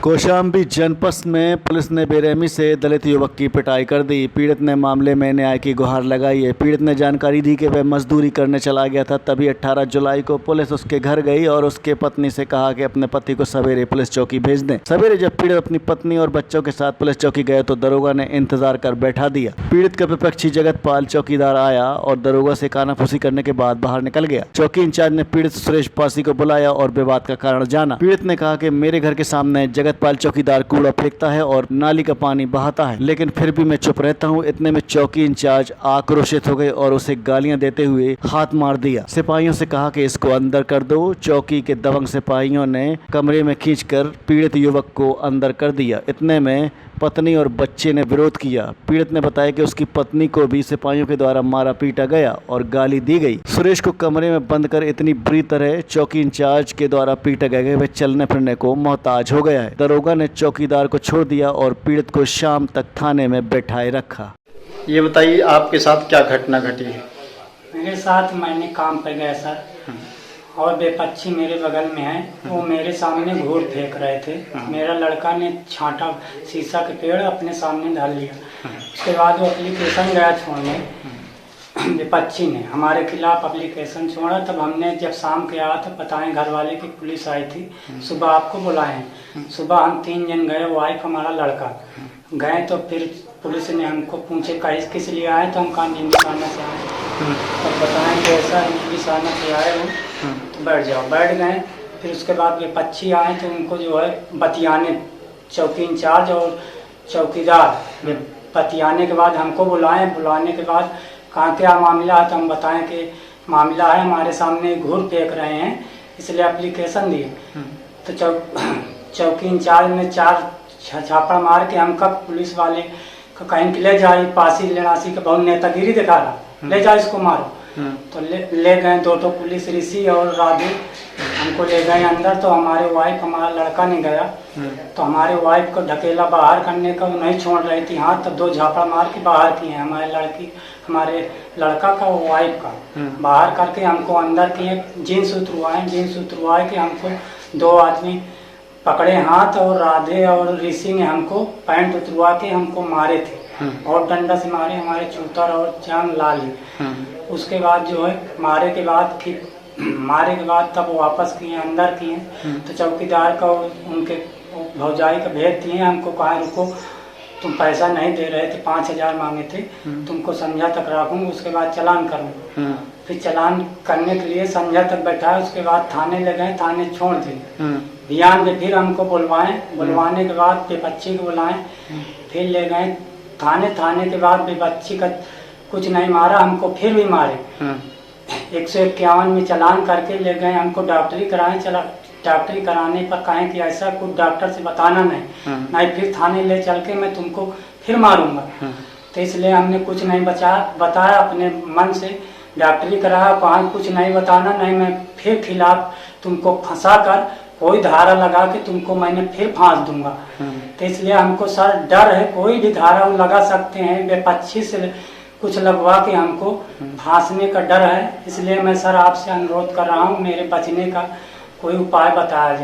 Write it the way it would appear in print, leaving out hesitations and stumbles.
कौशाम्बी जनपद में पुलिस ने बेरहमी से दलित युवक की पिटाई कर दी। पीड़ित ने मामले में न्याय की गुहार लगाई है। पीड़ित ने जानकारी दी कि वह मजदूरी करने चला गया था, तभी 18 जुलाई को पुलिस उसके घर गई और उसके पत्नी से कहा कि अपने पति को सवेरे पुलिस चौकी भेज दें। सवेरे जब पीड़ित अपनी पत्नी और बच्चों के साथ पुलिस चौकी गए तो दरोगा ने इंतजार कर बैठा दिया। पीड़ित का विपक्षी जगतपाल चौकीदार आया और दरोगा से कानाफूसी करने के बाद बाहर निकल गया। चौकी इंचार्ज ने पीड़ित सुरेश पासी को बुलाया और विवाद का कारण जाना। पीड़ित ने कहा कि मेरे घर के सामने जगतपाल चौकीदार कूड़ा फेंकता है और नाली का पानी बहाता है, लेकिन फिर भी मैं चुप रहता हूँ। इतने में चौकी इंचार्ज आक्रोशित हो गए और उसे गालियां देते हुए हाथ मार दिया। सिपाहियों से कहा कि इसको अंदर कर दो। चौकी के दबंग सिपाहियों ने कमरे में खींचकर पीड़ित युवक को अंदर कर दिया। इतने में पत्नी और बच्चे ने विरोध किया। पीड़ित ने बताया कि उसकी पत्नी को भी सिपाहियों के द्वारा मारा पीटा गया और गाली दी गई। सुरेश को कमरे में बंद कर इतनी बुरी तरह चौकी इंचार्ज के द्वारा पीटा गया वह चलने फिरने को मोहताज हो गया है। दरोगा ने चौकीदार को छोड़ दिया और पीड़ित को शाम तक थाने में बैठाए रखा। ये बताइए आपके साथ क्या घटना घटी है? मेरे साथ मैंने काम पर गया सर, और बेपच्छी मेरे बगल में है, वो मेरे सामने घूर फेंक रहे थे। मेरा लड़का ने छांटा शीशा के पेड़ अपने सामने डाल लिया। उसके बाद वो एप्लीकेशन गया छोड़ने, बेपच्छी ने हमारे खिलाफ एप्लीकेशन छोड़ा। तब हमने जब शाम के आया तो बताएं घर वाले की पुलिस आई थी, सुबह आपको बुलाएं। सुबह हम 3 जन गए, वाइफ हमारा लड़का गए। तो फिर पुलिस ने हमको पूछे किस लिए आए, तो हम कहा नींबू आना से आए। तब बताएं कि ऐसा नींबू आना से आए हो तो बैठ जाओ। बैठ गए। फिर उसके बाद बेपच्छी आए तो उनको जो है बतियाने, चौकी इंचार्ज और चौकीदार बतियाने के बाद हमको बुलाएं। बुलाने के बाद कहा क्या मामला है, तो हम बताएं कि मामला है हमारे सामने घूर फेंक रहे हैं, इसलिए एप्लीकेशन दिए। तो चौकी इंचार्ज ने 4 छापा मार के हमका पुलिस वाले का कहीं ले जाए, पासी लेनासी का बहुत नेतागिरी दिखा रहा, ले जाओ इसको मारो। तो ले गए 2 पुलिस ऋषि और राधे हमको ले गए अंदर। तो हमारे वाइफ, हमारा लड़का नहीं गया, तो हमारे वाइफ को ढकेला बाहर करने का, वो नहीं छोड़ रही थी हाथ। तब 2 झापड़ मार के बाहर किए हमारे लड़का का और वाइफ का बाहर करके हमको अंदर किए। जीन्स उतरवाए कि हमको 2 आदमी पकड़े हाथ, और राधे और ऋषि ने हमको पैंट उतरवा के हमको मारे थे और डंडा से मारे, हमारे चूतर और जान ला ली। उसके बाद जो है मारे के बाद तब वापस किए, अंदर किए। तो चौकीदार का उनके भौजाई का भेज दिए। हमको कहा रुको, तुम पैसा नहीं दे रहे थे, 5000 मांगे थे, तुमको संध्या तक रखूँगा, उसके बाद चालान करूँगा। फिर चालान करने के लिए संध्या तक बैठा। उसके बाद थाने ले गए, थाने छोड़ दिए। ध्यान दे फिर हमको बुलवाने के बाद बेपच्छी को बुलाएं, फिर ले गए थाने के बाद बेपच्छी का कुछ नहीं मारा, हमको फिर भी मारे। 151 में चालान करके ले गए, हमको डॉक्टरी कराएं। डॉक्टरी कराने पर कहें कि ऐसा कुछ डॉक्टर से बताना नहीं, फिर थाने ले चल के मैं तुमको फिर मारूंगा। तो इसलिए हमने कुछ नहीं बताया, अपने मन से डॉक्टरी कराया। कहा कुछ नहीं बताना, नहीं मैं फिर खिलाफ तुमको फंसा कर कोई धारा लगा के तुमको मैंने फिर फांस दूंगा। तो इसलिए हमको सर डर है, कोई भी धारा लगा सकते हैं, बेपच्छी से कुछ लगवा के हमको फांसने का डर है। इसलिए मैं सर आपसे अनुरोध कर रहा हूँ, मेरे बचने का कोई उपाय बताया जाए।